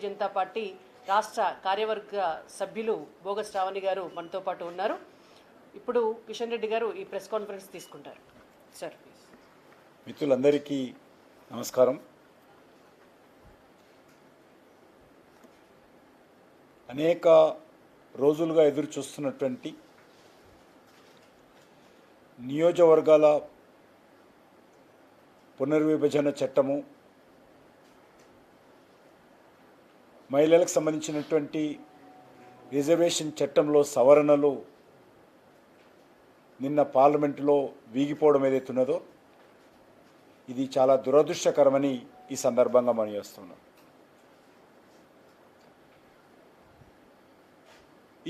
Janata party రాష్ట్ర కార్యవర్గ సభ్యులు బోగస్ శ్రావణి గారు మనతో పాటు ఉన్నారు. ఇప్పుడు కిషన్ రెడ్డి గారు ఈ ప్రెస్ కాన్ఫరెన్స్ తీసుకుంటారు. సార్, మిత్రులందరికీ నమస్కారం. అనేక రోజులుగా ఎదురు చూస్తున్నటువంటి నియోజకవర్గాల పునర్విభజన చట్టము, మహిళలకు సంబంధించినటువంటి రిజర్వేషన్ చట్టంలో సవరణలు నిన్న పార్లమెంటులో వీగిపోవడం ఏదైతున్నదో ఇది చాలా దురదృష్టకరమని ఈ సందర్భంగా మనం చేస్తున్నాం.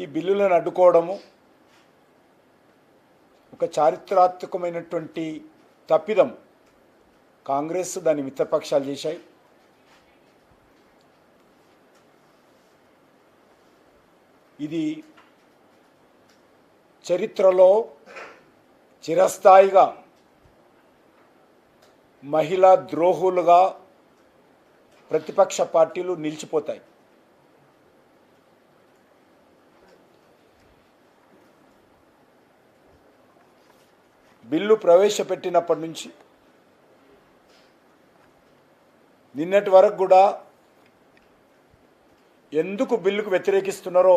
ఈ బిల్లులను అడ్డుకోవడము ఒక చారిత్రాత్మకమైనటువంటి తప్పిదం కాంగ్రెస్ దాని మిత్రపక్షాలు చేశాయి. ఇది చరిత్రలో చిరస్థాయిగా మహిళా ద్రోహులుగా ప్రతిపక్ష పార్టీలు నిలిచిపోతాయి. బిల్లు ప్రవేశపెట్టినప్పటి నుంచి నిన్నటి వరకు కూడా ఎందుకు బిల్లుకు వ్యతిరేకిస్తున్నారో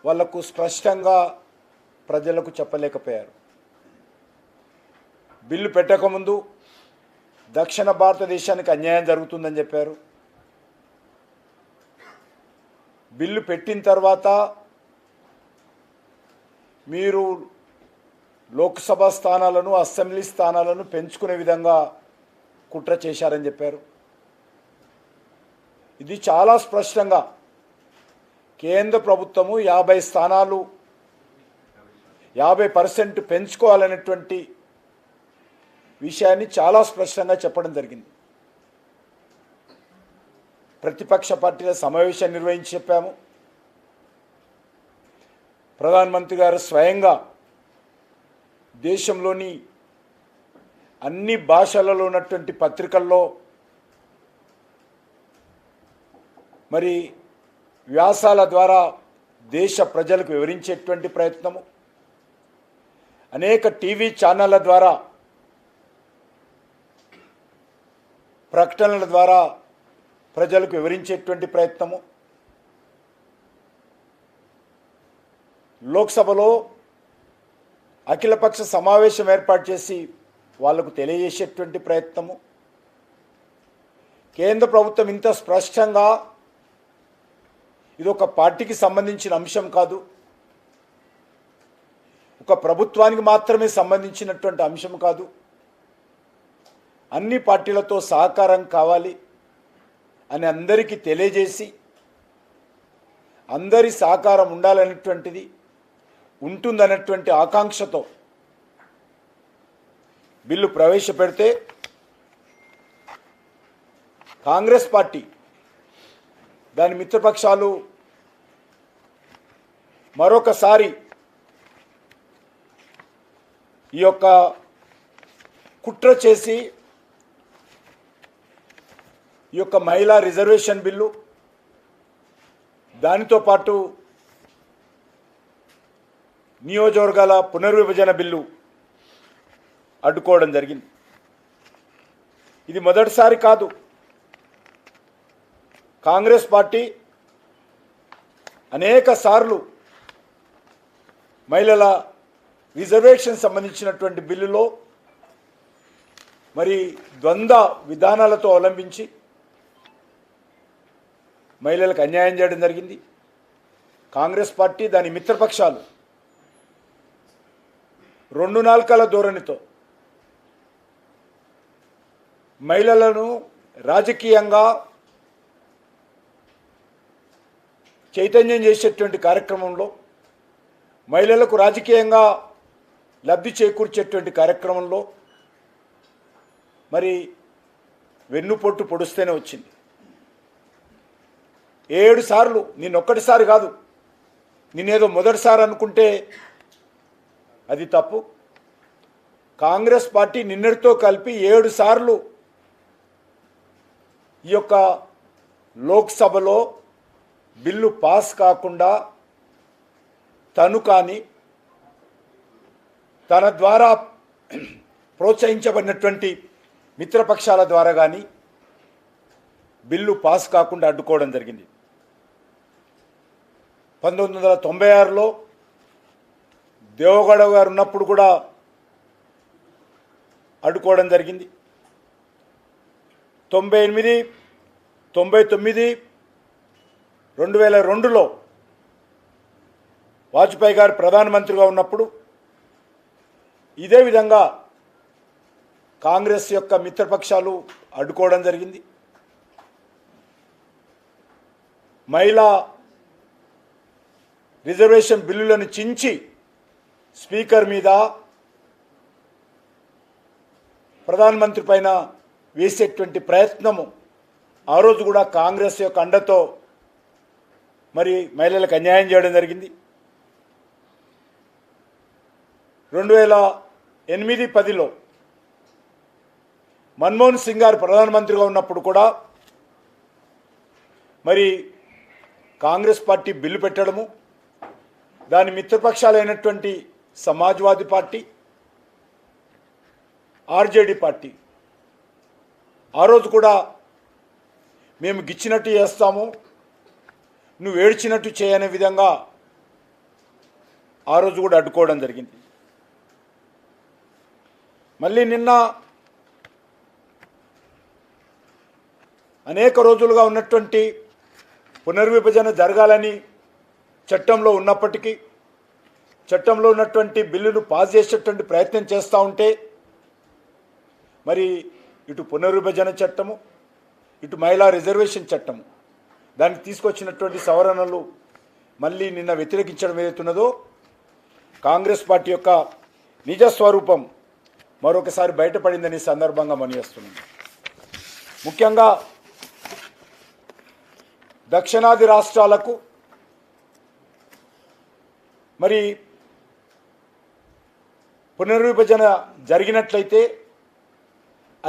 వాళ్లకు స్పష్టంగా ప్రజలకు చెప్పలేకపోయారు. బిల్లు పెట్టకముందు దక్షిణ భారతదేశానికి అన్యాయం జరుగుతుందని చెప్పారు. బిల్లు పెట్టిన తర్వాత మీరు లోక్సభ స్థానాలను, అసెంబ్లీ స్థానాలను పెంచుకునే విధంగా కుట్ర చేశారని చెప్పారు. ఇది చాలా స్పష్టంగా కేంద్ర ప్రభుత్వము 50 స్థానాలు 50% పెంచుకోవాలనేటువంటి విషయాన్ని చాలా స్పష్టంగా చెప్పడం జరిగింది. ప్రతిపక్ష పార్టీల సమావేశం నిర్వహించి చెప్పాము. ప్రధానమంత్రి గారు స్వయంగా దేశంలోని అన్ని భాషలలో ఉన్నటువంటి పత్రికల్లో మరి వ్యాసాల ద్వారా దేశ ప్రజలకు వివరించేటువంటి ప్రయత్నము, అనేక టీవీ ఛానళ్ల ద్వారా ప్రకటనల ద్వారా ప్రజలకు వివరించేటువంటి ప్రయత్నము, లోక్సభలో అఖిలపక్ష సమావేశం ఏర్పాటు చేసి వాళ్లకు తెలియజేసేటువంటి ప్రయత్నము, కేంద్ర ప్రభుత్వం ఇంత స్పష్టంగా ఇది ఒక పార్టీకి సంబంధించిన అంశం కాదు, ఒక ప్రభుత్వానికి మాత్రమే సంబంధించినటువంటి అంశం కాదు, అన్ని పార్టీలతో సహకారం కావాలి అని అందరికీ తెలియజేసి అందరి సహకారం ఉండాలనేటువంటిది ఉంటుందనేటువంటి ఆకాంక్షతో బిల్లు ప్రవేశపెడితే కాంగ్రెస్ పార్టీ దాని మిత్రపక్షాలు మరొకసారి ఈ యొక్క కుట్ర చేసి ఈ యొక్క మహిళా రిజర్వేషన్ బిల్లు, దానితో పాటు నియోజకవర్గాల పునర్విభజన బిల్లు అడ్డుకోవడం జరిగింది. ఇది మొదటిసారి కాదు. కాంగ్రెస్ పార్టీ అనేక సార్లు మహిళల రిజర్వేషన్ సంబంధించినటువంటి బిల్లులో మరి ద్వంద్వ విధానాలతో అవలంబించి మహిళలకు అన్యాయం చేయడం జరిగింది. కాంగ్రెస్ పార్టీ దాని మిత్రపక్షాలు 2 నాల్కల ధోరణితో మహిళలను రాజకీయంగా చైతన్యం చేసేటువంటి కార్యక్రమంలో, మహిళలకు రాజకీయంగా లబ్ధి చేకూర్చేటువంటి కార్యక్రమంలో మరి వెన్నుపోటు పొడుస్తూనే వచ్చింది. 7 సార్లు, నిన్నొక్కటిసారి కాదు, నిన్నేదో మొదటిసారి అనుకుంటే అది తప్పు. కాంగ్రెస్ పార్టీ నిన్నటితో కలిపి 7 సార్లు ఈ యొక్క లోక్సభలో బిల్లు పాస్ కాకుండా తను కానీ తన ద్వారా ప్రోత్సహించబడినటువంటి మిత్రపక్షాల ద్వారా కానీ బిల్లు పాస్ కాకుండా అడ్డుకోవడం జరిగింది. 1996లో దేవగౌడ గారు ఉన్నప్పుడు కూడా అడ్డుకోవడం జరిగింది. 98, 99, 2002లో వాజ్పేయి గారు ప్రధానమంత్రిగా ఉన్నప్పుడు ఇదే విధంగా కాంగ్రెస్ యొక్క మిత్రపక్షాలు అడ్డుకోవడం జరిగింది. మహిళా రిజర్వేషన్ బిల్లులను చించి స్పీకర్ మీద ప్రధానమంత్రి పైన వేసేటువంటి ప్రయత్నము ఆ రోజు కూడా కాంగ్రెస్ యొక్క అండతో మరి మహిళలకు అన్యాయం చేయడం జరిగింది. 2008, 10లో మన్మోహన్ సింగ్ గారు ప్రధానమంత్రిగా ఉన్నప్పుడు కూడా మరి కాంగ్రెస్ పార్టీ బిల్లు పెట్టడము, దాని మిత్రపక్షాలైనటువంటి సమాజ్వాదీ పార్టీ, ఆర్జేడీ పార్టీ ఆ రోజు కూడా మేము గిచ్చినట్టు చేస్తాము, నువ్వు ఏడ్చినట్టు చేయనే విధంగా ఆ రోజు కూడా అడ్డుకోవడం జరిగింది. మళ్ళీ నిన్న అనేక రోజులుగా ఉన్నటువంటి పునర్విభజన జరగాలని చట్టంలో ఉన్నప్పటికీ చట్టంలో ఉన్నటువంటి బిల్లును పాస్ చేసేటువంటి ప్రయత్నం చేస్తూ ఉంటే మరి ఇటు పునర్విభజన చట్టము, ఇటు మహిళా రిజర్వేషన్ చట్టము దానికి తీసుకొచ్చినటువంటి సవరణలు మళ్ళీ నిన్న వ్యతిరేకించడం ఏదైతున్నదో కాంగ్రెస్ పార్టీ యొక్క నిజస్వరూపం మరొకసారి బయటపడిందని సందర్భంగా మనవిస్తున్నాను. ముఖ్యంగా దక్షిణాది రాష్ట్రాలకు మరి పునర్విభజన జరిగినట్లయితే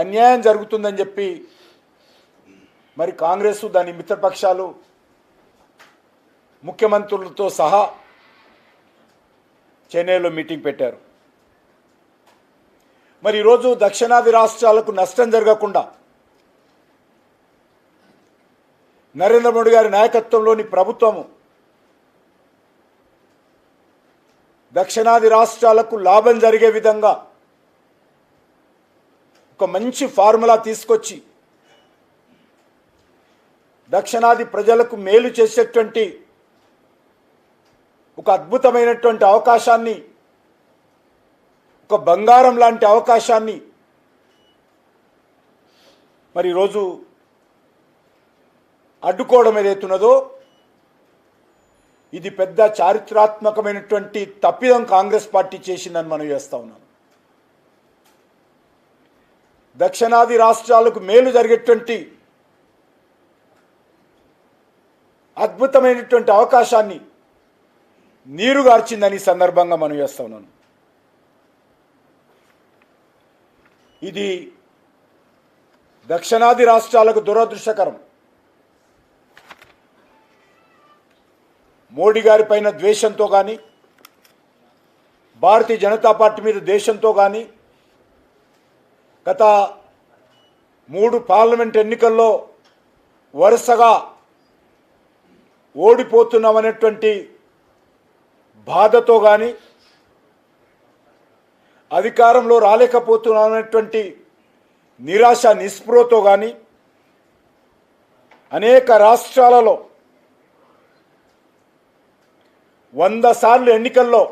అన్యాయం జరుగుతుందని చెప్పి మరి కాంగ్రెస్ దాని మిత్రపక్షాలు ముఖ్యమంత్రులతో సహా చెన్నైలో మీటింగ్ పెట్టారు. మరి ఈరోజు దక్షిణాది రాష్ట్రాలకు నష్టం జరగకుండా నరేంద్ర మోడీ గారి నాయకత్వంలోని ప్రభుత్వము దక్షిణాది రాష్ట్రాలకు లాభం జరిగే విధంగా ఒక మంచి ఫార్ములా తీసుకొచ్చి దక్షిణాది ప్రజలకు మేలు చేసేటువంటి ఒక అద్భుతమైనటువంటి అవకాశాన్ని, ఒక బంగారం లాంటి అవకాశాన్ని మరి ఈరోజు అడ్డుకోవడం ఏదైతున్నదో ఇది పెద్ద చారిత్రాత్మకమైనటువంటి తప్పిదం కాంగ్రెస్ పార్టీ చేసిందని మనం చేస్తూ ఉన్నాం. దక్షిణాది రాష్ట్రాలకు మేలు జరిగేటువంటి అద్భుతమైనటువంటి అవకాశాన్ని నీరుగార్చిందని సందర్భంగా మనం చేస్తూ ఉన్నాను. ఇది దక్షిణాది రాష్ట్రాలకు దురదృష్టకరం. మోడీ గారి పైన ద్వేషంతో కానీ, భారతీయ జనతా పార్టీ మీద ద్వేషంతో కానీ గత 3 పార్లమెంట్ ఎన్నికల్లో వరుసగా ఓడిపోతున్నామనేటువంటి బాధతో కానీ, అధికారంలో రాలేకపోతున్నామనేటువంటి నిరాశ నిస్పృహతో కానీ అనేక రాష్ట్రాలలో 100 సార్లు ఎన్నికల్లో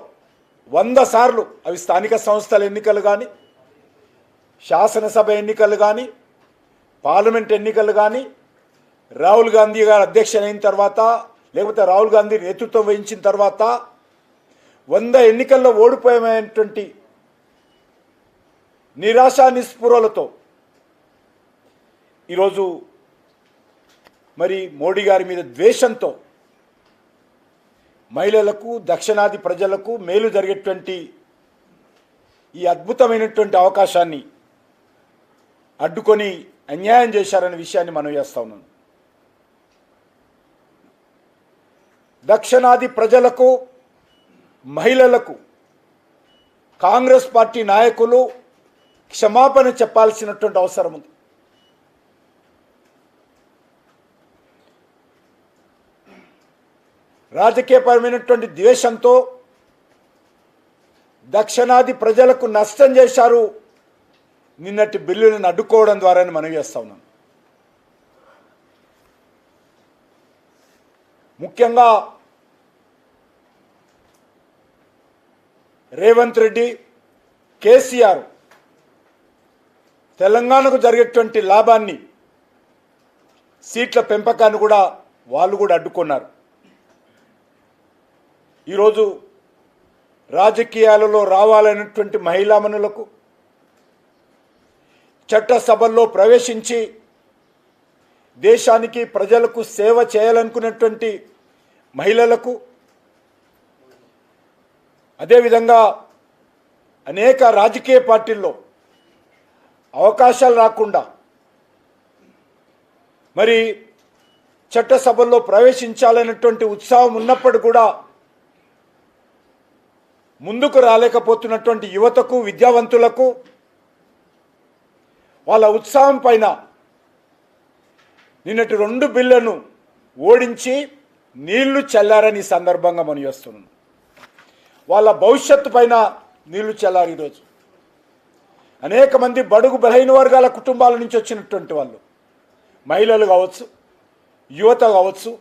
100 సార్లు అవి స్థానిక సంస్థల ఎన్నికలు కానీ, శాసనసభ ఎన్నికలు కానీ, పార్లమెంట్ ఎన్నికలు కానీ రాహుల్ గాంధీ గారు అధ్యక్షుడు అయిన తర్వాత లేకపోతే రాహుల్ గాంధీ నేతృత్వం వహించిన తర్వాత 100 ఎన్నికల్లో ఓడిపోయేటువంటి నిరాశా నిస్పృహలతో ఈరోజు మరి మోడీ గారి మీద ద్వేషంతో మహిళలకు, దక్షిణాది ప్రజలకు మేలు జరిగేటువంటి ఈ అద్భుతమైనటువంటి అవకాశాన్ని అడ్డుకొని అన్యాయం చేశారనే విషయాన్ని మనం చేస్తా ఉన్నాం. దక్షిణాది ప్రజలకు, మహిళలకు కాంగ్రెస్ పార్టీ నాయకులు క్షమాపణ చెప్పాల్సినటువంటి అవసరం ఉంది. రాజకీయపరమైనటువంటి ద్వేషంతో దక్షిణాది ప్రజలకు నష్టం చేశారు నిన్నటి బిల్లులను అడ్డుకోవడం ద్వారానే మనం చేస్తా ఉన్నాం. ముఖ్యంగా రేవంత్ రెడ్డి, కేసీఆర్ తెలంగాణకు జరిగేటువంటి లాభాన్ని, సీట్ల పెంపకాన్ని కూడా వాళ్ళు కూడా అడ్డుకున్నారు. ఈరోజు రాజకీయాలలో రావాలనేటువంటి మహిళామణులకు, చట్టసభల్లో ప్రవేశించి దేశానికి ప్రజలకు సేవ చేయాలనుకున్నటువంటి మహిళలకు, అదేవిధంగా అనేక రాజకీయ పార్టీల్లో అవకాశాలు రాకుండా మరి చట్టసభల్లో ప్రవేశించాలనేటువంటి ఉత్సాహం ఉన్నప్పుడు కూడా ముందుకు రాలేకపోతున్నటువంటి యువతకు, విద్యావంతులకు వాళ్ళ ఉత్సాహం పైన నిన్నటి 2 బిల్లులను ఓడించి నీళ్లు చల్లారని సందర్భంగా మనం చేస్తున్నాం. వాళ్ళ భవిష్యత్తు పైన నీళ్లు చల్లారు. ఈరోజు అనేక మంది బడుగు బలహీన వర్గాల కుటుంబాల నుంచి వచ్చినటువంటి వాళ్ళు, మహిళలు కావచ్చు, యువత కావచ్చు,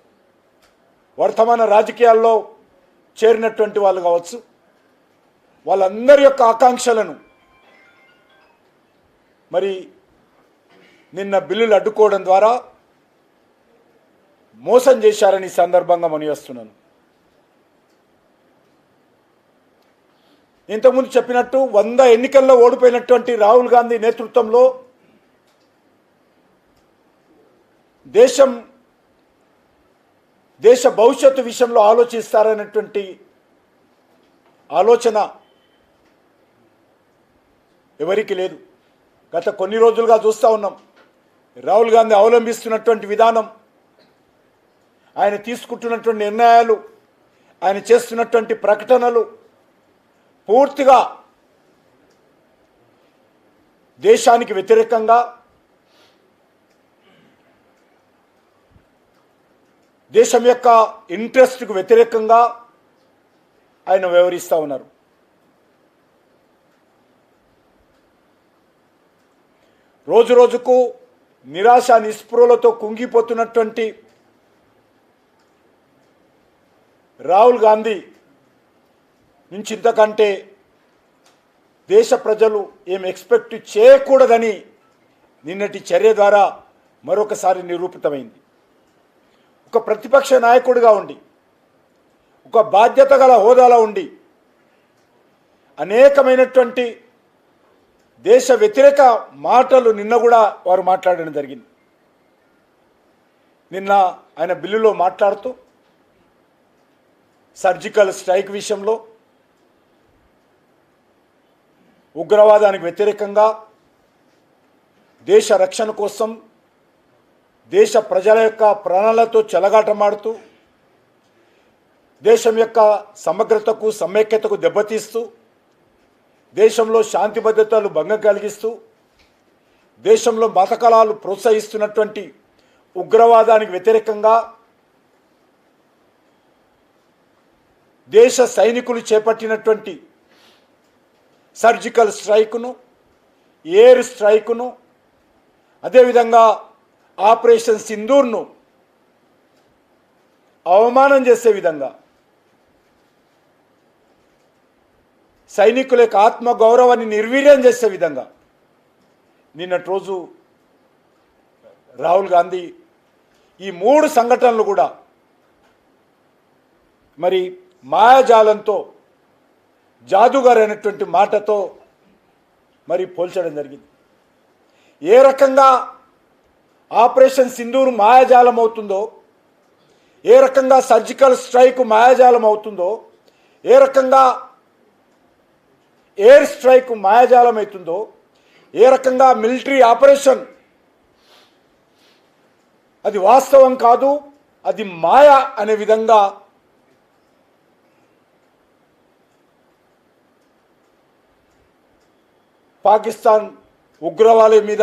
వర్తమాన రాజకీయాల్లో చేరినటువంటి వాళ్ళు కావచ్చు, వాళ్ళందరి యొక్క ఆకాంక్షలను మరి నిన్న బిల్లులు అడ్డుకోవడం ద్వారా మోసం చేశారని సందర్భంగా మనం చేస్తున్నాను. ఇంతకుముందు చెప్పినట్టు 100 ఎన్నికల్లో ఓడిపోయినటువంటి రాహుల్ గాంధీ నేతృత్వంలో దేశ భవిష్యత్తు విషయంలో ఆలోచిస్తారనేటువంటి ఆలోచన ఎవరికి లేదు. గత కొన్ని రోజులుగా చూస్తూ ఉన్నాం. రాహుల్ గాంధీ అవలంబిస్తున్నటువంటి విధానం, ఆయన తీసుకుంటున్నటువంటి నిర్ణయాలు, ఆయన చేస్తున్నటువంటి ప్రకటనలు పూర్తిగా దేశానికి వ్యతిరేకంగా, దేశం యొక్క ఇంట్రెస్ట్కు వ్యతిరేకంగా ఆయన వ్యవహరిస్తూ ఉన్నారు. రోజు రోజుకు నిరాశ నిస్పృహలతో కుంగిపోతున్నటువంటి రాహుల్ గాంధీ నుంచి ఇంతకంటే దేశ ప్రజలు ఏం ఎక్స్పెక్ట్ చేయకూడదని నిన్నటి చర్య ద్వారా మరొకసారి నిరూపితమైంది. ఒక ప్రతిపక్ష నాయకుడిగా ఉండి, ఒక బాధ్యత గల హోదాలో ఉండి అనేకమైనటువంటి దేశ వ్యతిరేక మాటలు నిన్న కూడా వారు మాట్లాడడం జరిగింది. నిన్న ఆయన బిల్లులో మాట్లాడుతూ సర్జికల్ స్ట్రైక్ విషయంలో, ఉగ్రవాదానికి వ్యతిరేకంగా, దేశ రక్షణ కోసం దేశ ప్రజల యొక్క ప్రాణాలతో చెలగాటమాడుతూ, దేశం యొక్క సమగ్రతకు, సమైక్యతకు దెబ్బతీస్తూ, దేశంలో శాంతి భద్రతలు భంగం కలిగిస్తూ, దేశంలో మతకళాలు ప్రోత్సహిస్తున్నటువంటి ఉగ్రవాదానికి వ్యతిరేకంగా దేశ సైనికులు చేపట్టినటువంటి సర్జికల్ స్ట్రైకును, ఎయిర్ స్ట్రైకును, అదేవిధంగా ఆపరేషన్ సింధూర్ను అవమానం చేసే విధంగా, సైనికుల యొక్క ఆత్మగౌరవాన్ని నిర్వీర్యం చేసే విధంగా నిన్నటి రోజు రాహుల్ గాంధీ ఈ 3 సంఘటనలు కూడా మరి మాయాజాలంతో, జాదుగారు అనేటువంటి మాటతో మరి పోల్చడం జరిగింది. ఏ రకంగా ఆపరేషన్ సింధూర్ మాయాజాలం అవుతుందో, ఏ రకంగా సర్జికల్ స్ట్రైక్ మాయాజాలం అవుతుందో, ఏ రకంగా ఎయిర్ స్ట్రైక్ మాయాజాలం అవుతుందో, ఏ రకంగా మిలిటరీ ఆపరేషన్ అది వాస్తవం కాదు, అది మాయ అనే విధంగా పాకిస్తాన్ ఉగ్రవాదుల మీద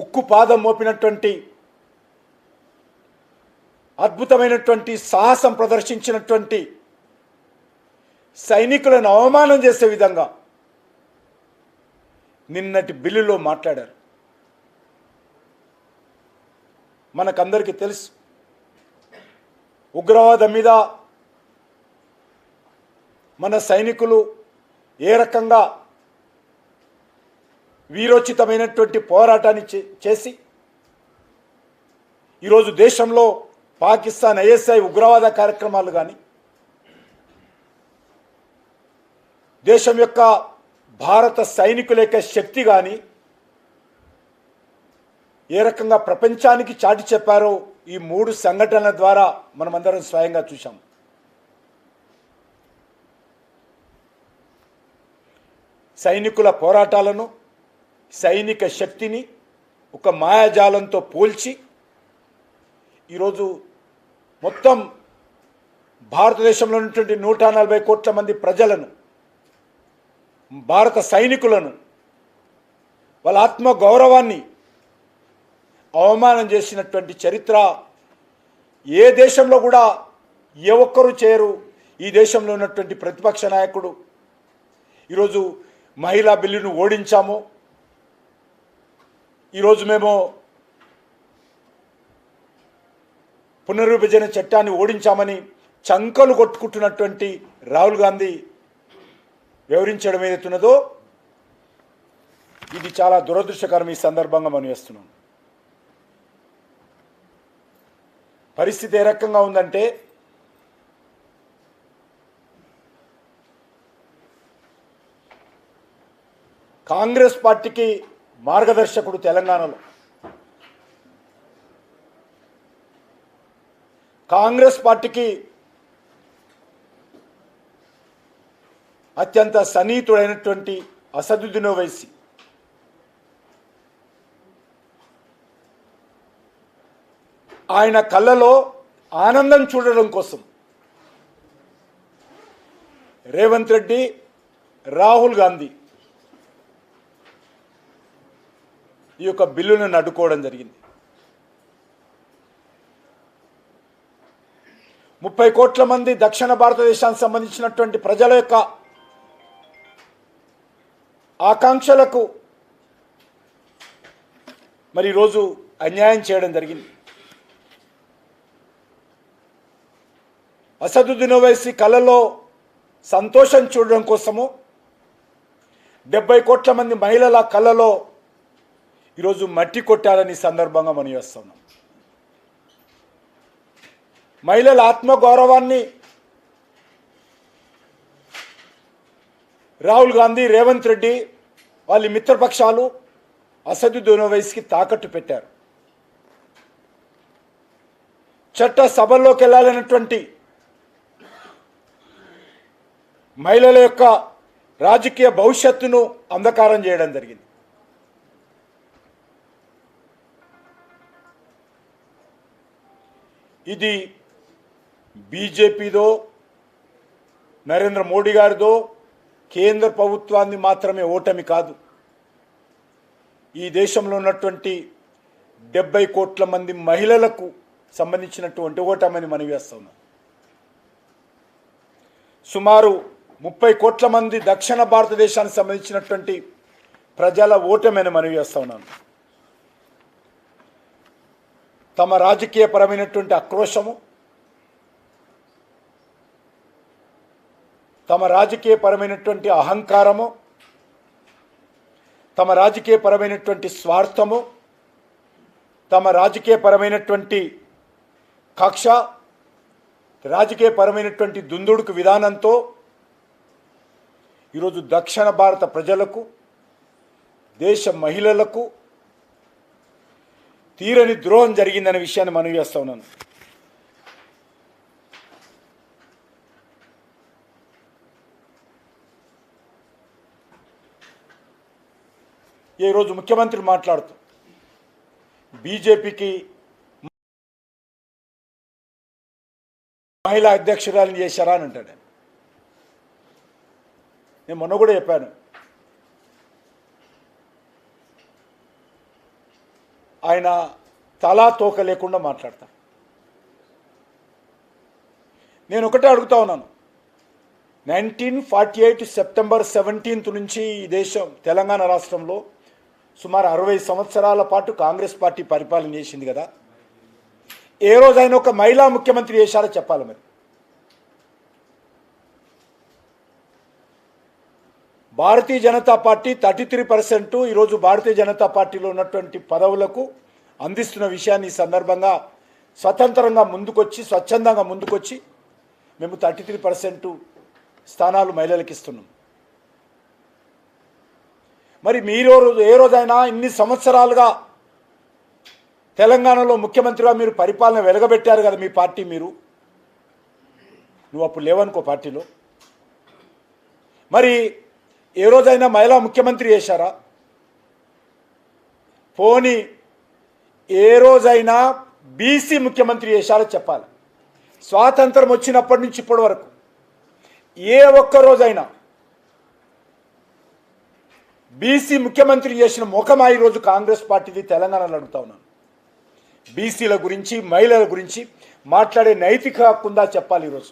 ఉక్కు పాదం మోపినటువంటి అద్భుతమైనటువంటి సాహసం ప్రదర్శించినటువంటి సైనికులను అవమానం చేసే విధంగా నిన్నటి బిల్లులో మాట్లాడారు. మనకందరికీ తెలుసు ఉగ్రవాదం మీద మన సైనికులు ఏ రకంగా వీరోచితమైనటువంటి పోరాటాన్ని చేసి ఈరోజు దేశంలో పాకిస్తాన్ ఐఎస్ఐ ఉగ్రవాద కార్యక్రమాలు కానీ, దేశం యొక్క భారత సైనికుల యొక్క శక్తి కానీ ఏ రకంగా ప్రపంచానికి చాటి చెప్పారో ఈ 3 సంఘటనల ద్వారా మనమందరం స్వయంగా చూశాం. సైనికుల పోరాటాలను, సైనిక శక్తిని ఒక మాయాజాలంతో పోల్చి ఈరోజు మొత్తం భారతదేశంలో ఉన్నటువంటి 140 కోట్ల మంది ప్రజలను, భారత సైనికులను, వాళ్ళ ఆత్మగౌరవాన్ని అవమానం చేసినటువంటి చరిత్ర ఏ దేశంలో కూడా ఏ ఒక్కరూ చేయరు. ఈ దేశంలో ఉన్నటువంటి ప్రతిపక్ష నాయకుడు ఈరోజు మహిళా బిల్లును ఓడించాము, ఈరోజు మేము పునర్విభజన చట్టాన్ని ఓడించామని చంకలు కొట్టుకుంటున్నటువంటి రాహుల్ గాంధీ వివరించడం ఏదైతున్నదో ఇది చాలా దురదృష్టకరం. ఈ సందర్భంగా మనం చేస్తున్నాం. పరిస్థితి ఏ రకంగా ఉందంటే కాంగ్రెస్ పార్టీకి మార్గదర్శకుడు తెలంగాణలో, కాంగ్రెస్ పార్టీకి అత్యంత సన్నిహితుడైనటువంటి అసదుద్దీన్ ఓవైసీ ఆయన కళ్ళలో ఆనందం చూడడం కోసం రేవంత్ రెడ్డి, రాహుల్ గాంధీ ఈ యొక్క బిల్లును అడ్డుకోవడం జరిగింది. 30 కోట్ల మంది దక్షిణ భారతదేశానికి సంబంధించినటువంటి ప్రజల యొక్క ఆకాంక్షలకు మరి ఈరోజు అన్యాయం చేయడం జరిగింది. అసదుద్దీన్ ఓవైసీ కళ్ళలో సంతోషం చూడడం కోసము 70 కోట్ల మంది మహిళల కళ్ళలో ఈరోజు మట్టి కొట్టాలని సందర్భంగా మనం చేస్తున్నాం. మహిళల ఆత్మగౌరవాన్ని రాహుల్ గాంధీ, రేవంత్ రెడ్డి వాళ్ళ మిత్రపక్షాలు అసదుద్దీన్ ఓవైసీకి తాకట్టు పెట్టారు. చట్ట సభల్లోకి వెళ్ళాలన్నటువంటి మహిళల యొక్క రాజకీయ భవిష్యత్తును అంధకారం చేయడం జరిగింది. ఇది బీజేపీదో, నరేంద్ర మోడీ గారిదో, కేంద్ర ప్రభుత్వాన్ని మాత్రమే ఓటమి కాదు. ఈ దేశంలో ఉన్నటువంటి 70 కోట్ల మంది మహిళలకు సంబంధించినటువంటి ఓటమని మనం వేస్తున్నాం. సుమారు 30 కోట్ల మంది దక్షిణ భారతదేశానికి సంబంధించినటువంటి ప్రజల ఓటమని మనం వేస్తా ఉన్నాను. తమ రాజకీయపరమైనటువంటి ఆక్రోశము, తమ రాజకీయపరమైనటువంటి అహంకారము, తమ రాజకీయపరమైనటువంటి స్వార్థము, తమ రాజకీయపరమైనటువంటి కక్ష, రాజకీయపరమైనటువంటి దుందుడుకు విధానంతో ఈరోజు దక్షిణ భారత ప్రజలకు, దేశ మహిళలకు తీరని ద్రోహం జరిగిందనే విషయాన్ని మనవి చేస్తా ఉన్నాను. ఈరోజు ముఖ్యమంత్రి మాట్లాడుతూ బీజేపీకి మహిళా అధ్యక్షురాలిని చేశారా అని అంటాడు. నేను మొన్న కూడా చెప్పాను, ఆయన తలా తోక లేకుండా మాట్లాడతాను. నేను ఒకటే అడుగుతా ఉన్నాను, 1948 సెప్టెంబర్ 17 నుంచి ఈ దేశం తెలంగాణ రాష్ట్రంలో సుమారు 60 సంవత్సరాల పాటు కాంగ్రెస్ పార్టీ పరిపాలన చేసింది కదా, ఏ రోజైనా ఒక మహిళా ముఖ్యమంత్రి చేశారో చెప్పాలి. మరి భారతీయ జనతా పార్టీ 33% ఈరోజు భారతీయ జనతా పార్టీలో ఉన్నటువంటి పదవులకు అందిస్తున్న విషయాన్ని ఈ సందర్భంగా స్వతంత్రంగా ముందుకొచ్చి స్వచ్ఛందంగా ముందుకొచ్చి మేము 33% స్థానాలు మహిళలకు ఇస్తున్నాం. మరి మీరు ఏ రోజైనా ఇన్ని సంవత్సరాలుగా తెలంగాణలో ముఖ్యమంత్రిగా మీరు పరిపాలన వెలగబెట్టారు కదా మీ పార్టీ, నువ్వు అప్పుడు లేవనుకో పార్టీలో, మరి ఏ రోజైనా మహిళా ముఖ్యమంత్రి చేశారా? పోనీ ఏ రోజైనా బీసీ ముఖ్యమంత్రి చేశారో చెప్పాలి. స్వాతంత్రం వచ్చినప్పటి నుంచి ఇప్పటి వరకు ఏ ఒక్క రోజైనా బీసీ ముఖ్యమంత్రి చేసిన ముఖమా ఈరోజు కాంగ్రెస్ పార్టీది తెలంగాణలో అడుగుతా ఉన్నాను. బీసీల గురించి మహిళల గురించి మాట్లాడే నైతిక హక్కు ఉందా చెప్పాలి ఈరోజు.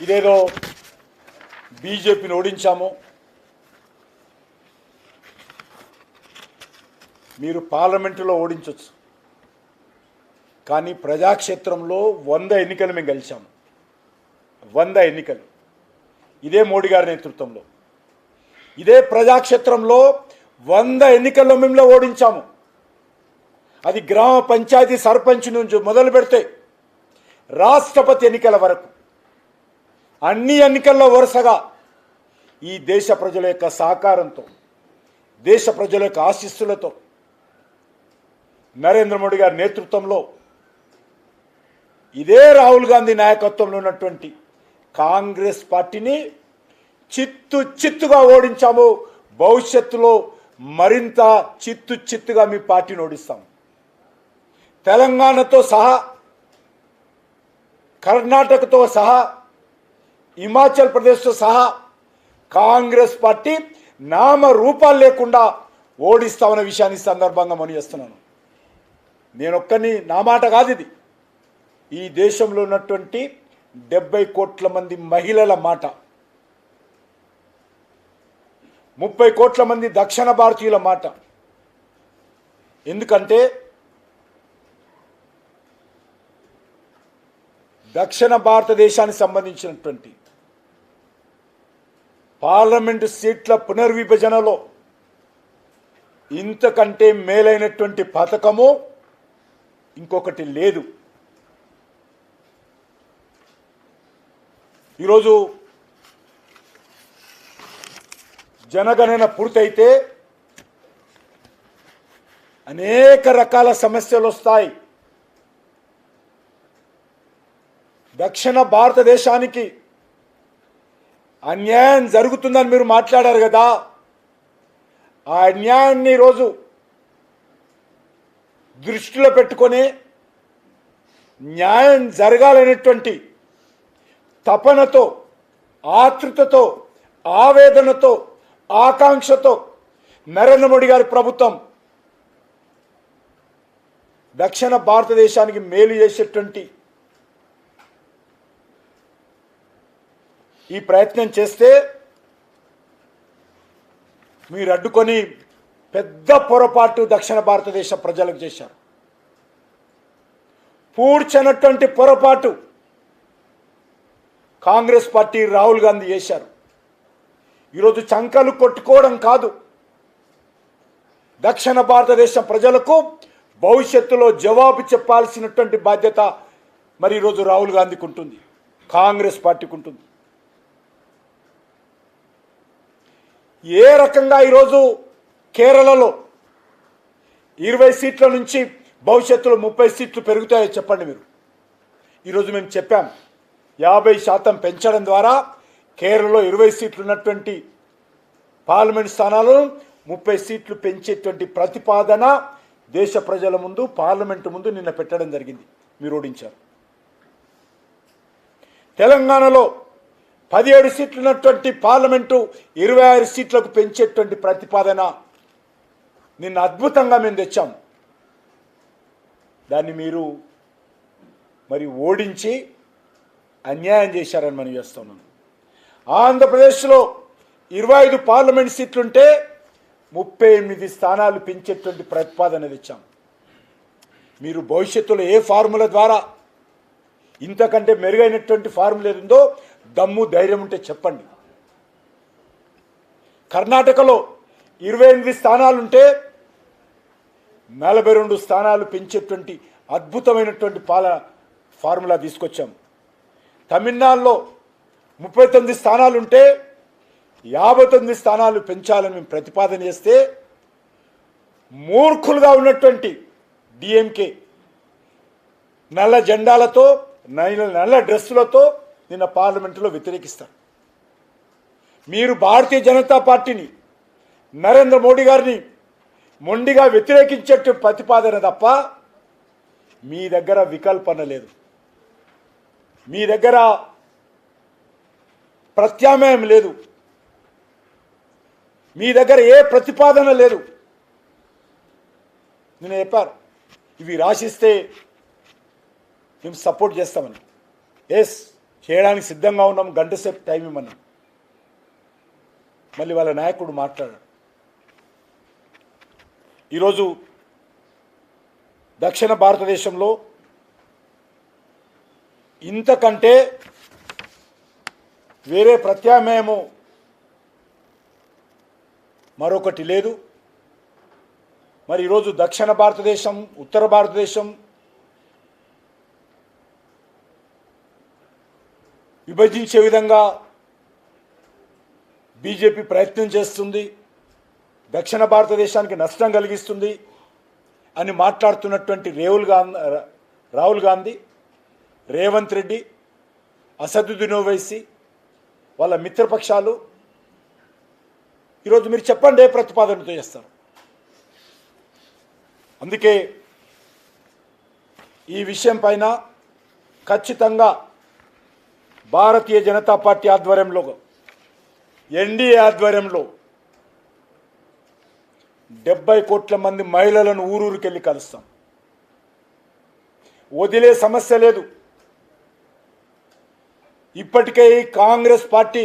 ఇదేదో బీజేపీని ఓడించాము, మీరు పార్లమెంటులో ఓడించవచ్చు, కానీ ప్రజాక్షేత్రంలో 100 ఎన్నికలు మేము గెలిచాము. 100 ఎన్నికలు ఇదే మోడీ గారి నేతృత్వంలో, ఇదే ప్రజాక్షేత్రంలో 100 ఎన్నికల్లో మేము ఓడించాము. అది గ్రామ పంచాయతీ సర్పంచ్ నుంచి మొదలు పెడితే రాష్ట్రపతి ఎన్నికల వరకు అన్ని ఎన్నికల్లో వరుసగా ఈ దేశ ప్రజల యొక్క సహకారంతో, దేశ ప్రజల యొక్క ఆశీస్సులతో, నరేంద్ర మోడీ గారి నేతృత్వంలో, ఇదే రాహుల్ గాంధీ నాయకత్వంలో ఉన్నటువంటి కాంగ్రెస్ పార్టీని చిత్తుగా ఓడించాము. భవిష్యత్తులో మరింత చిత్తుగా మీ పార్టీని ఓడిస్తాము. తెలంగాణతో సహా, కర్ణాటకతో సహా, హిమాచల్ ప్రదేశ్తో సహా కాంగ్రెస్ పార్టీ నామరూపాలు లేకుండా ఓడిస్తామన్న విషయాన్ని సందర్భంగా మనం చేస్తున్నాను. నేనొక్కని నా మాట కాదు, ఇది ఈ దేశంలో ఉన్నటువంటి 70 కోట్ల మంది మహిళల మాట, 30 కోట్ల మంది దక్షిణ భారతీయుల మాట. ఎందుకంటే దక్షిణ భారతదేశానికి సంబంధించినటువంటి పార్లమెంటు సీట్ల పునర్విభజనలో ఇంతకంటే మేలైనటువంటి పథకము ఇంకొకటి లేదు. ఈరోజు జనగణన పూర్తయితే అనేక రకాల సమస్యలు వస్తాయి. దక్షిణ భారతదేశానికి అన్యాయం జరుగుతుందని మీరు మాట్లాడారు కదా, ఆ అన్యాయాన్ని ఈరోజు దృష్టిలో పెట్టుకొని న్యాయం జరగాలనేటువంటి తపనతో, ఆతృతతో, ఆవేదనతో, ఆకాంక్షతో నరేంద్ర మోడీ గారి ప్రభుత్వం దక్షిణ భారతదేశానికి మేలు చేసేటువంటి ఈ ప్రయత్నం చేస్తే మీరు అడ్డుకొని పెద్ద పొరపాటు దక్షిణ భారతదేశ ప్రజలకు చేశారు. పూడ్చనటువంటి పొరపాటు కాంగ్రెస్ పార్టీ, రాహుల్ గాంధీ చేశారు. ఈరోజు చంకలు కొట్టుకోవడం కాదు, దక్షిణ భారతదేశ ప్రజలకు భవిష్యత్తులో జవాబు చెప్పాల్సినటువంటి బాధ్యత మరి ఈరోజు రాహుల్ గాంధీకి ఉంటుంది, కాంగ్రెస్ పార్టీకి ఉంటుంది. ఏ రకంగా ఈరోజు కేరళలో 20 సీట్ల నుంచి భవిష్యత్తులో 30 సీట్లు పెరుగుతాయో చెప్పండి మీరు. ఈరోజు మేము చెప్పాం 50% పెంచడం ద్వారా కేరళలో 20 సీట్లు ఉన్నటువంటి పార్లమెంట్ స్థానాలను 30 సీట్లు పెంచేటువంటి ప్రతిపాదన దేశ ప్రజల ముందు పార్లమెంటు ముందు నిన్న పెట్టడం జరిగింది. మీరు ఓడించారు. తెలంగాణలో 17 సీట్లు ఉన్నటువంటి పార్లమెంటు 26 సీట్లకు పెంచేటువంటి ప్రతిపాదన నిన్న అద్భుతంగా మేము తెచ్చాం. దాన్ని మీరు మరి ఓడించి అన్యాయం చేశారని మనం చేస్తున్నాం. ఆంధ్రప్రదేశ్లో 25 పార్లమెంట్ సీట్లుంటే 38 స్థానాలు పెంచేటువంటి ప్రతిపాదన తెచ్చాం. మీరు భవిష్యత్తులో ఏ ఫార్ములా ద్వారా ఇంతకంటే మెరుగైనటువంటి ఫార్ములా ఏదో దమ్ము ధైర్యం ఉంటే చెప్పండి. కర్ణాటకలో 28 స్థానాలుంటే 42 స్థానాలు పెంచేటువంటి అద్భుతమైనటువంటి ఫార్ములా తీసుకొచ్చాం. తమిళనాడులో 39 స్థానాలుంటే 59 స్థానాలు పెంచాలని మేము ప్రతిపాదన చేస్తే మూర్ఖులుగా ఉన్నటువంటి డిఎంకే నల్ల జెండాలతో నల్ల డ్రెస్సులతో నిన్న పార్లమెంటులో వ్యతిరేకిస్తారు. మీరు భారతీయ జనతా పార్టీని నరేంద్ర మోడీ గారిని మొండిగా వ్యతిరేకించే ప్రతిపాదన తప్ప మీ దగ్గర వికల్పన లేదు. మీ దగ్గర ప్రత్యామ్నాయం లేదు. మీ దగ్గర ఏ ప్రతిపాదన లేదు. నేను చెప్పారు ఇవి రాసిస్తే మేము సపోర్ట్ చేస్తామని. ఎస్, చేయడానికి సిద్ధంగా ఉన్నాం. గంట సేపు టైం ఇవ్వమన్నాం. మళ్ళీ వాళ్ళ నాయకుడు మాట్లాడాడు. ఈరోజు దక్షిణ భారతదేశంలో ఇంతకంటే వేరే ప్రత్యామ్నాయము మరొకటి లేదు. మరి ఈరోజు దక్షిణ భారతదేశం, ఉత్తర భారతదేశం విభజించే విధంగా బీజేపీ ప్రయత్నం చేస్తుంది, దక్షిణ భారతదేశానికి నష్టం కలిగిస్తుంది అని మాట్లాడుతున్నటువంటి రాహుల్ గాంధీ, రేవంత్ రెడ్డి, అసదుద్దీన్ ఓవైసీ వాళ్ళ మిత్రపక్షాలు ఈరోజు మీరు చెప్పండి ఏ ప్రతిపాదనతో చేస్తారు. అందుకే ఈ విషయం పైన ఖచ్చితంగా భారతీయ జనతా పార్టీ ఆధ్వర్యంలో, ఎన్డీఏ ఆధ్వర్యంలో 70 కోట్ల మంది మహిళలను ఊరూరికెళ్ళి కలుస్తాం. వదిలే సమస్య లేదు. ఇప్పటికే ఈ కాంగ్రెస్ పార్టీ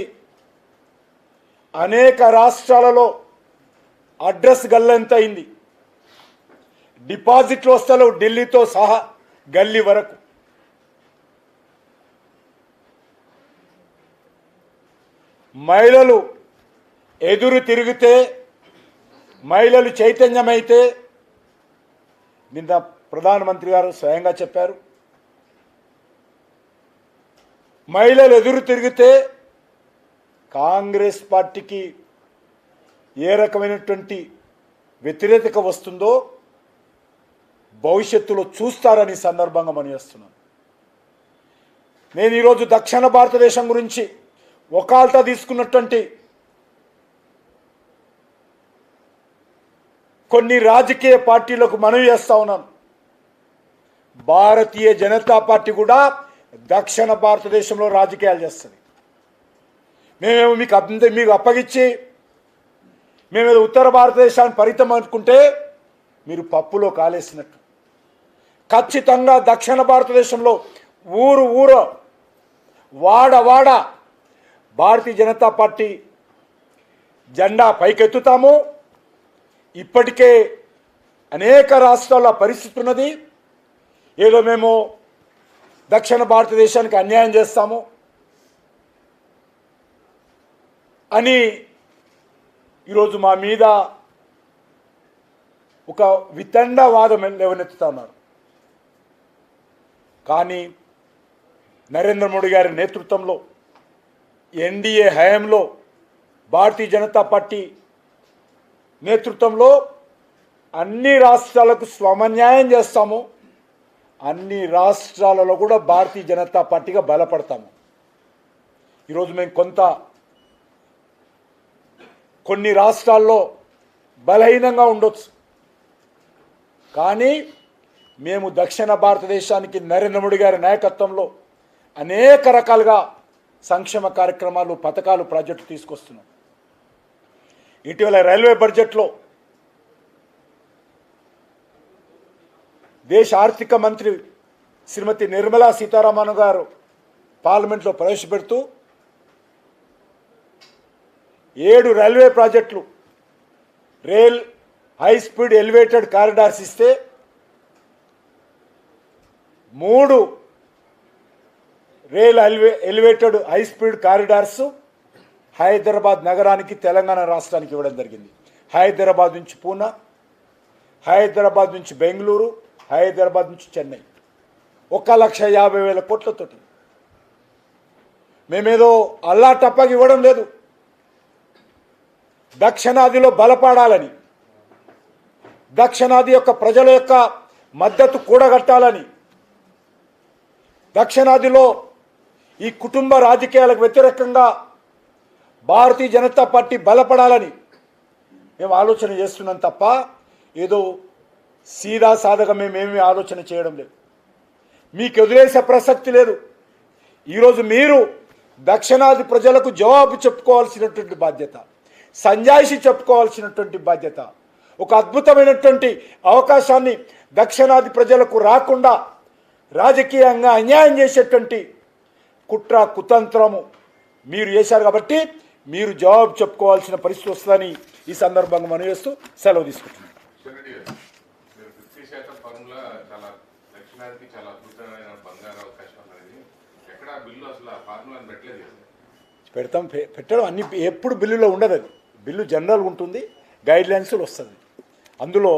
అనేక రాష్ట్రాలలో అడ్రస్ గల్లంతైంది. డిపాజిట్లు వస్తలేవు ఢిల్లీతో సహా గల్లీ వరకు. మహిళలు ఎదురు తిరిగితే, మహిళలు చైతన్యమైతే, నిన్న ప్రధానమంత్రి గారు స్వయంగా చెప్పారు, మహిళలు ఎదురు తిరిగితే కాంగ్రెస్ పార్టీకి ఏ రకమైనటువంటి వ్యతిరేకత వస్తుందో భవిష్యత్తులో చూస్తారని సందర్భంగా మనం చేస్తున్నాను. నేను ఈరోజు దక్షిణ భారతదేశం గురించి వకాల్తా తీసుకున్నటువంటి కొన్ని రాజకీయ పార్టీలకు మనవి చేస్తా ఉన్నాను. భారతీయ జనతా పార్టీ కూడా దక్షిణ భారతదేశంలో రాజకీయాలు చేస్తుంది. మేమేమో మీకు అప్పగించి మేమేదో ఉత్తర భారతదేశాన్ని పరితం అనుకుంటే మీరు పప్పులో కాలేసినట్టు. ఖచ్చితంగా దక్షిణ భారతదేశంలో ఊరు వాడ భారతీయ జనతా పార్టీ జెండా పైకెత్తుతాము. ఇప్పటికే అనేక రాష్ట్రాల పరిస్థితి ఉన్నది. ఏదో మేము దక్షిణ భారతదేశానికి అన్యాయం చేస్తాము అని ఈరోజు మా మీద ఒక వితండవాదం లేవనెత్తుతా ఉన్నారు. కానీ నరేంద్ర మోడీ గారి నేతృత్వంలో, ఎన్డీఏ హయాంలో, భారతీయ జనతా పార్టీ నేతృత్వంలో అన్ని రాష్ట్రాలకు సమన్యాయం చేస్తాము, అన్ని రాష్ట్రాలలో కూడా భారతీయ జనతా పార్టీగా బలపడతాము. ఈరోజు మేము కొన్ని రాష్ట్రాల్లో బలహీనంగా ఉండొచ్చు, కానీ మేము దక్షిణ భారతదేశానికి నరేంద్ర మోడీ గారి నాయకత్వంలో అనేక రకాలుగా సంక్షేమ కార్యక్రమాలు, పథకాలు, ప్రాజెక్టులు తీసుకొస్తున్నాం. ఇటీవల రైల్వే బడ్జెట్లో దేశ ఆర్థిక మంత్రి శ్రీమతి నిర్మలా సీతారామన్ గారు పార్లమెంట్లో ప్రవేశపెడుతూ 7 రైల్వే ప్రాజెక్టులు, rail high speed elevated corridors ఇస్తే 3 rail elevated high speed corridors Hyderabad నగరానికి, తెలంగాణ రాష్ట్రానికి ఇవ్వడం జరిగింది. హైదరాబాద్ నుంచి పూనా, హైదరాబాద్ నుంచి బెంగళూరు, హైదరాబాద్ నుంచి చెన్నై 1,50,000 కోట్లతోటి. మేమేదో అల్లా టప్పాకి ఇవ్వడం లేదు. దక్షిణాదిలో బలపడాలని, దక్షిణాది యొక్క ప్రజల యొక్క మద్దతు కూడగట్టాలని, దక్షిణాదిలో ఈ కుటుంబ రాజకీయాలకు వ్యతిరేకంగా భారతీయ జనతా పార్టీ బలపడాలని మేము ఆలోచన చేస్తున్నాం తప్ప ఏదో సీదా సాధగా మేమేమీ ఆలోచన చేయడం లేదు. మీకు వదిలేసే ప్రసక్తి లేదు. ఈరోజు మీరు దక్షిణాది ప్రజలకు జవాబు చెప్పుకోవాల్సినటువంటి బాధ్యత, సంజాయిషి చెప్పుకోవాల్సినటువంటి బాధ్యత. ఒక అద్భుతమైనటువంటి అవకాశాన్ని దక్షిణాది ప్రజలకు రాకుండా రాజకీయంగా అన్యాయం చేసేటువంటి కుట్ర కుతంత్రము మీరు చేశారు. కాబట్టి మీరు జవాబు చెప్పుకోవాల్సిన పరిస్థితి వస్తుందని ఈ సందర్భంగా మనం చేస్తూ సెలవు తీసుకుంటున్నాం. పెడతాం, పెట్టడం అన్ని ఎప్పుడు బిల్లులో ఉండదు. అది బిల్లు జనరల్గా ఉంటుంది, గైడ్ లైన్స్లో వస్తుంది. అందులో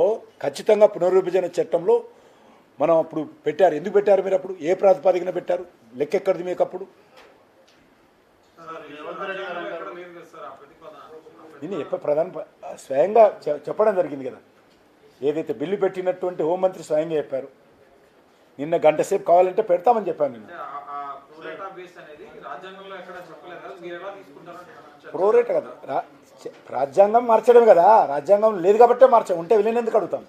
ఖచ్చితంగా పునర్విభజన చట్టంలో మనం అప్పుడు పెట్టారు. ఎందుకు పెట్టారు మీరు? అప్పుడు ఏ ప్రాతిపదికన పెట్టారు? లెక్క ఎక్కడిది మీకు? అప్పుడు దీన్ని స్వయంగా చెప్పడం జరిగింది కదా. ఏదైతే బిల్లు పెట్టినటువంటి హోంమంత్రి స్వయంగా చెప్పారు. నిన్న గంట సేపు కావాలంటే పెడతామని చెప్పాను. నిన్న ప్రోరేట్ కదా, రాజ్యాంగం మార్చడమే కదా. రాజ్యాంగం లేదు కాబట్టే ఉంటే విలేనందుకు అడుగుతాం.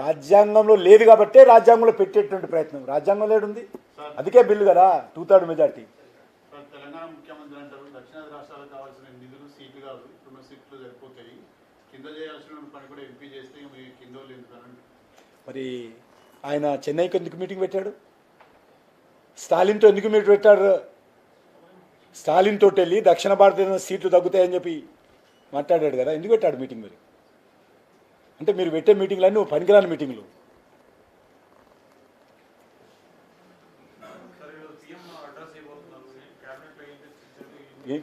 రాజ్యాంగంలో లేదు కాబట్టే రాజ్యాంగంలో పెట్టేటువంటి ప్రయత్నం. రాజ్యాంగం లేడుంది, అందుకే బిల్లు కదా 2/3 మెజార్టీ. తెలంగాణ ముఖ్యమంత్రి అంటారు దక్షిణాది రాష్ట్రాలకు కావాల్సిన నిధులు సీట్లు కాదు, 2 సీట్లు సరిపోతాయి, కింద చేయాల్సిన పని కూడా ఎంపీ చేస్తే మీ కింద లేదు. మరి ఆయన చెన్నైకి ఎందుకు మీటింగ్ పెట్టాడు? స్టాలిన్తో ఎందుకు మీటింగ్ పెట్టాడు? స్టాలిన్ తోటి వెళ్ళి దక్షిణ భారతదేశం సీట్లు తగ్గుతాయని చెప్పి మాట్లాడాడు కదా. ఎందుకు పెట్టాడు మీటింగ్? మరి అంటే మీరు పెట్టే మీటింగ్లన్నీ పనికిరాని మీటింగ్లు.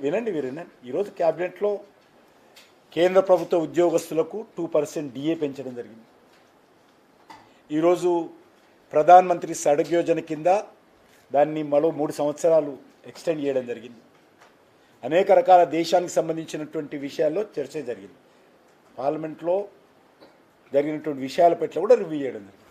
వినండి, ఈరోజు క్యాబినెట్లో కేంద్ర ప్రభుత్వ ఉద్యోగస్తులకు 2% డిఏ పెంచడం జరిగింది. ఈరోజు ప్రధాన్ మంత్రి సడక్ యోజన కింద దాన్ని మరో 3 సంవత్సరాలు ఎక్స్టెండ్ చేయడం జరిగింది. అనేక రకాల దేశానికి సంబంధించినటువంటి విషయాల్లో చర్చ జరిగింది. పార్లమెంట్లో జరిగినటువంటి విషయాల పట్ల కూడా రివ్యూ చేయడం జరిగింది.